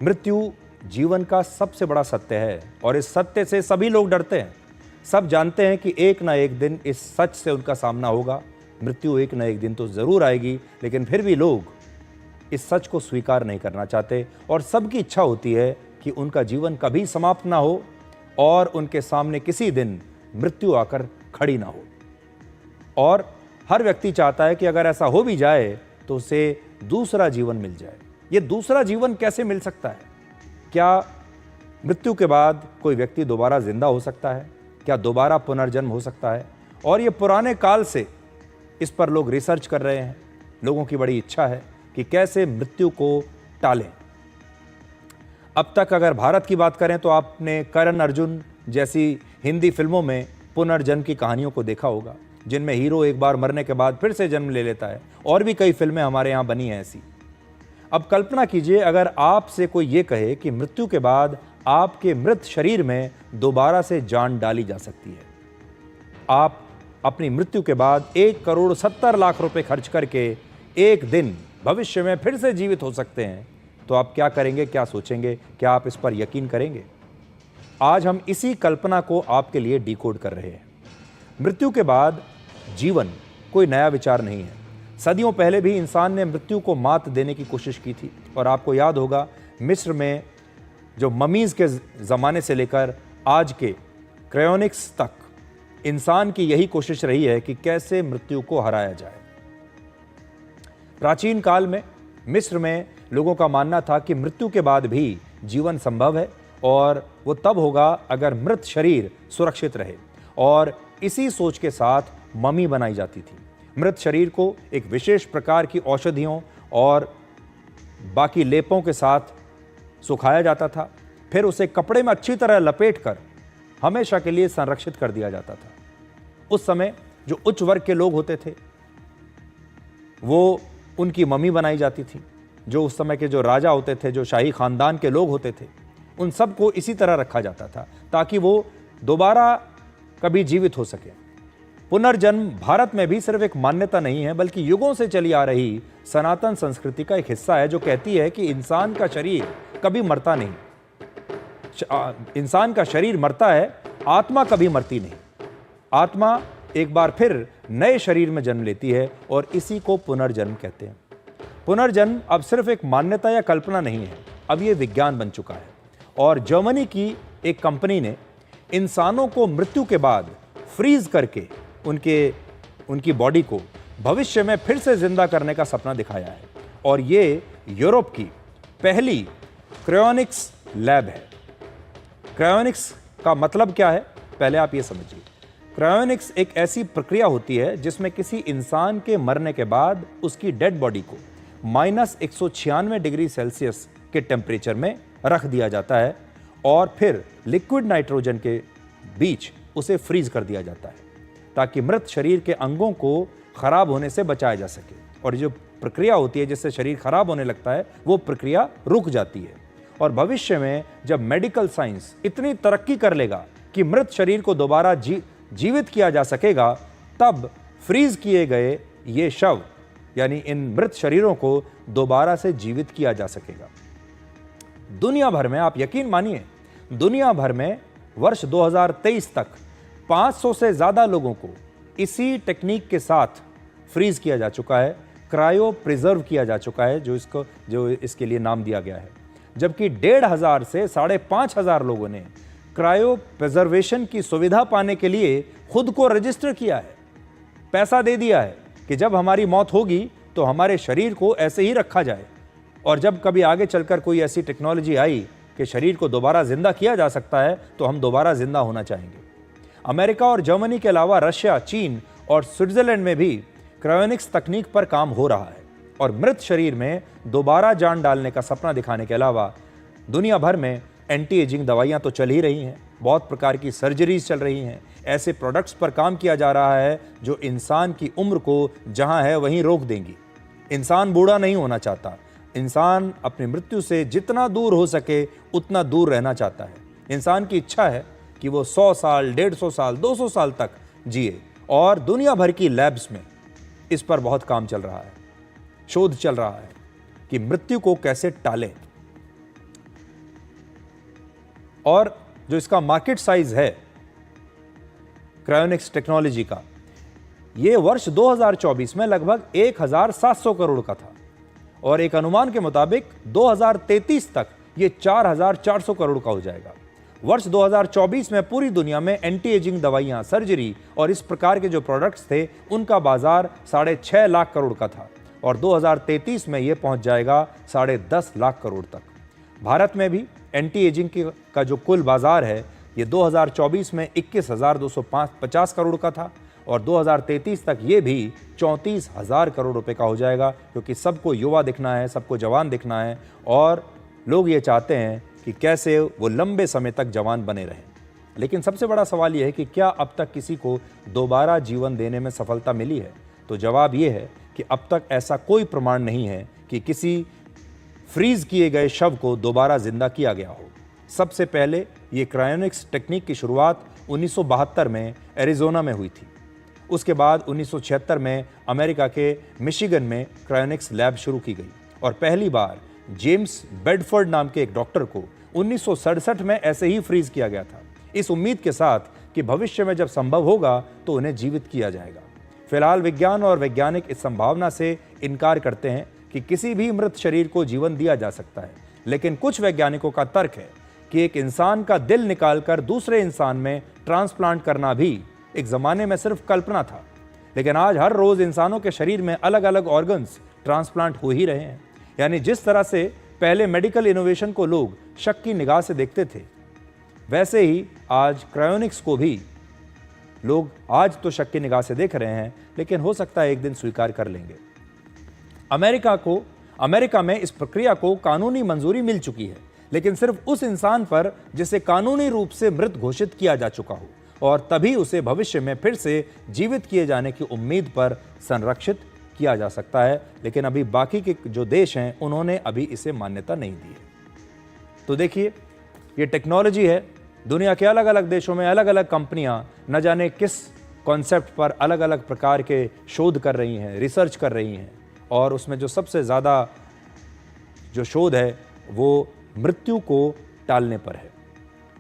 मृत्यु जीवन का सबसे बड़ा सत्य है और इस सत्य से सभी लोग डरते हैं। सब जानते हैं कि एक ना एक दिन इस सच से उनका सामना होगा। मृत्यु एक ना एक दिन तो जरूर आएगी, लेकिन फिर भी लोग इस सच को स्वीकार नहीं करना चाहते और सबकी इच्छा होती है कि उनका जीवन कभी समाप्त ना हो और उनके सामने किसी दिन मृत्यु आकर खड़ी ना हो। और हर व्यक्ति चाहता है कि अगर ऐसा हो भी जाए तो उसे दूसरा जीवन मिल जाए। ये दूसरा जीवन कैसे मिल सकता है? क्या मृत्यु के बाद कोई व्यक्ति दोबारा जिंदा हो सकता है? क्या दोबारा पुनर्जन्म हो सकता है? और ये पुराने काल से इस पर लोग रिसर्च कर रहे हैं। लोगों की बड़ी इच्छा है कि कैसे मृत्यु को टालें। अब तक अगर भारत की बात करें तो आपने करण अर्जुन जैसी हिंदी फिल्मों में पुनर्जन्म की कहानियों को देखा होगा, जिनमें हीरो एक बार मरने के बाद फिर से जन्म ले लेता है। और भी कई फिल्में हमारे यहाँ बनी हैं ऐसी। अब कल्पना कीजिए अगर आपसे कोई ये कहे कि मृत्यु के बाद आपके मृत शरीर में दोबारा से जान डाली जा सकती है। आप अपनी मृत्यु के बाद 1,70,00,000 रुपए खर्च करके एक दिन भविष्य में फिर से जीवित हो सकते हैं, तो आप क्या करेंगे, क्या सोचेंगे? क्या आप इस पर यकीन करेंगे? आज हम इसी कल्पना को आपके लिए डिकोड कर रहे हैं। मृत्यु के बाद जीवन कोई नया विचार नहीं है। सदियों पहले भी इंसान ने मृत्यु को मात देने की कोशिश की थी। और आपको याद होगा मिस्र में जो ममीज के ज़माने से लेकर आज के क्रायोनिक्स तक इंसान की यही कोशिश रही है कि कैसे मृत्यु को हराया जाए। प्राचीन काल में मिस्र में लोगों का मानना था कि मृत्यु के बाद भी जीवन संभव है और वो तब होगा अगर मृत शरीर सुरक्षित रहे। और इसी सोच के साथ ममी बनाई जाती थी। मृत शरीर को एक विशेष प्रकार की औषधियों और बाकी लेपों के साथ सुखाया जाता था। फिर उसे कपड़े में अच्छी तरह लपेटकर हमेशा के लिए संरक्षित कर दिया जाता था। उस समय जो उच्च वर्ग के लोग होते थे वो उनकी मम्मी बनाई जाती थी। जो उस समय के जो राजा होते थे, जो शाही खानदान के लोग होते थे, उन सबको इसी तरह रखा जाता था ताकि वो दोबारा कभी जीवित हो सके। पुनर्जन्म भारत में भी सिर्फ एक मान्यता नहीं है, बल्कि युगों से चली आ रही सनातन संस्कृति का एक हिस्सा है, जो कहती है कि इंसान का शरीर कभी मरता नहीं। इंसान का शरीर मरता है, आत्मा कभी मरती नहीं। आत्मा एक बार फिर नए शरीर में जन्म लेती है और इसी को पुनर्जन्म कहते हैं। पुनर्जन्म अब सिर्फ एक मान्यता या कल्पना नहीं है, अब ये विज्ञान बन चुका है। और जर्मनी की एक कंपनी ने इंसानों को मृत्यु के बाद फ्रीज करके उनकी बॉडी को भविष्य में फिर से जिंदा करने का सपना दिखाया है। और ये यूरोप की पहली क्रायोनिक्स लैब है। क्रायोनिक्स का मतलब क्या है, पहले आप ये समझिए। क्रायोनिक्स एक ऐसी प्रक्रिया होती है जिसमें किसी इंसान के मरने के बाद उसकी डेड बॉडी को -196 डिग्री सेल्सियस के टेम्परेचर में रख दिया जाता है और फिर लिक्विड नाइट्रोजन के बीच उसे फ्रीज कर दिया जाता है ताकि मृत शरीर के अंगों को खराब होने से बचाया जा सके। और जो प्रक्रिया होती है जिससे शरीर खराब होने लगता है, वो प्रक्रिया रुक जाती है। और भविष्य में जब मेडिकल साइंस इतनी तरक्की कर लेगा कि मृत शरीर को दोबारा जीवित किया जा सकेगा, तब फ्रीज किए गए ये शव यानी इन मृत शरीरों को दोबारा से जीवित किया जा सकेगा। दुनिया भर में, आप यकीन मानिए, दुनिया भर में वर्ष 2023 तक 500 से ज्यादा लोगों को इसी टेक्निक के साथ फ्रीज किया जा चुका है, क्रायो प्रिजर्व किया जा चुका है, जो इसके लिए नाम दिया गया है। जबकि 1,500 से 5,500 लोगों ने क्रायो प्रिजर्वेशन की सुविधा पाने के लिए खुद को रजिस्टर किया है, पैसा दे दिया है कि जब हमारी मौत होगी तो हमारे शरीर को ऐसे ही रखा जाए। और जब कभी आगे चलकर कोई ऐसी टेक्नोलॉजी आई कि शरीर को दोबारा जिंदा किया जा सकता है, तो हम दोबारा जिंदा होना चाहेंगे। अमेरिका और जर्मनी के अलावा रशिया, चीन और स्विट्जरलैंड में भी क्रायोनिक्स तकनीक पर काम हो रहा है। और मृत शरीर में दोबारा जान डालने का सपना दिखाने के अलावा दुनिया भर में एंटी एजिंग दवाइयां तो चल ही रही हैं, बहुत प्रकार की सर्जरीज चल रही हैं, ऐसे प्रोडक्ट्स पर काम किया जा रहा है जो इंसान की उम्र को जहां है वहीं रोक देंगी। इंसान बूढ़ा नहीं होना चाहता, इंसान अपनी मृत्यु से जितना दूर हो सके उतना दूर रहना चाहता है। इंसान की इच्छा है कि वो 100 साल, 150 साल, 200 साल तक जिए। और दुनिया भर की लैब्स में इस पर बहुत काम चल रहा है, शोध चल रहा है कि मृत्यु को कैसे टालें। और जो इसका मार्केट साइज है क्रायोनिक्स टेक्नोलॉजी का, ये वर्ष 2024 में लगभग 1700 करोड़ का था और एक अनुमान के मुताबिक 2033 तक ये 4400 करोड़ का हो जाएगा। वर्ष 2024 में पूरी दुनिया में एंटी एजिंग दवाइयां, सर्जरी और इस प्रकार के जो प्रोडक्ट्स थे उनका बाजार 6.5 लाख करोड़ का था और 2033 में ये पहुंच जाएगा 10.5 लाख करोड़ तक। भारत में भी एंटी एजिंग का जो कुल बाजार है ये 2024 में 21,250 करोड़ का था और 2033 तक ये भी 34,000 करोड़ रुपए का हो जाएगा, क्योंकि सबको युवा दिखना है, सबको जवान दिखना है और लोग ये चाहते हैं कि कैसे वो लंबे समय तक जवान बने रहें। लेकिन सबसे बड़ा सवाल ये है कि क्या अब तक किसी को दोबारा जीवन देने में सफलता मिली है? तो जवाब ये है कि अब तक ऐसा कोई प्रमाण नहीं है कि किसी फ्रीज किए गए शव को दोबारा जिंदा किया गया हो। सबसे पहले ये क्रायोनिक्स टेक्निक की शुरुआत 1972 में एरिजोना में हुई थी। उसके बाद 1976 में अमेरिका के मिशिगन में क्रायोनिक्स लैब शुरू की गई और पहली बार जेम्स बेडफोर्ड नाम के एक डॉक्टर को 1967 में ऐसे ही फ्रीज किया गया था, इस उम्मीद के साथ कि भविष्य में जब संभव होगा तो उन्हें जीवित किया जाएगा। फिलहाल विज्ञान और वैज्ञानिक इस संभावना से इनकार करते हैं कि किसी भी मृत शरीर को जीवन दिया जा सकता है, लेकिन कुछ वैज्ञानिकों का तर्क है कि एक इंसान का दिल निकालकर दूसरे इंसान में ट्रांसप्लांट करना भी एक जमाने में सिर्फ कल्पना था, लेकिन आज हर रोज इंसानों के शरीर में अलग अलग ऑर्गन्स ट्रांसप्लांट हो ही रहे हैं। यानी जिस तरह से पहले मेडिकल इनोवेशन को लोग शक की निगाह से देखते थे, वैसे ही आज क्रायोनिक्स को भी लोग आज तो शक की निगाह से देख रहे हैं, लेकिन हो सकता है एक दिन स्वीकार कर लेंगे। अमेरिका में इस प्रक्रिया को कानूनी मंजूरी मिल चुकी है, लेकिन सिर्फ उस इंसान पर जिसे कानूनी रूप से मृत घोषित किया जा चुका हो और तभी उसे भविष्य में फिर से जीवित किए जाने की उम्मीद पर संरक्षित किया जा सकता है। लेकिन अभी बाकी के जो देश हैं उन्होंने अभी इसे मान्यता नहीं दी है। तो देखिए, ये टेक्नोलॉजी है, दुनिया के अलग अलग देशों में अलग अलग कंपनियां न जाने किस कॉन्सेप्ट पर अलग अलग प्रकार के शोध कर रही हैं, रिसर्च कर रही हैं और उसमें जो सबसे ज़्यादा जो शोध है वो मृत्यु को टालने पर है।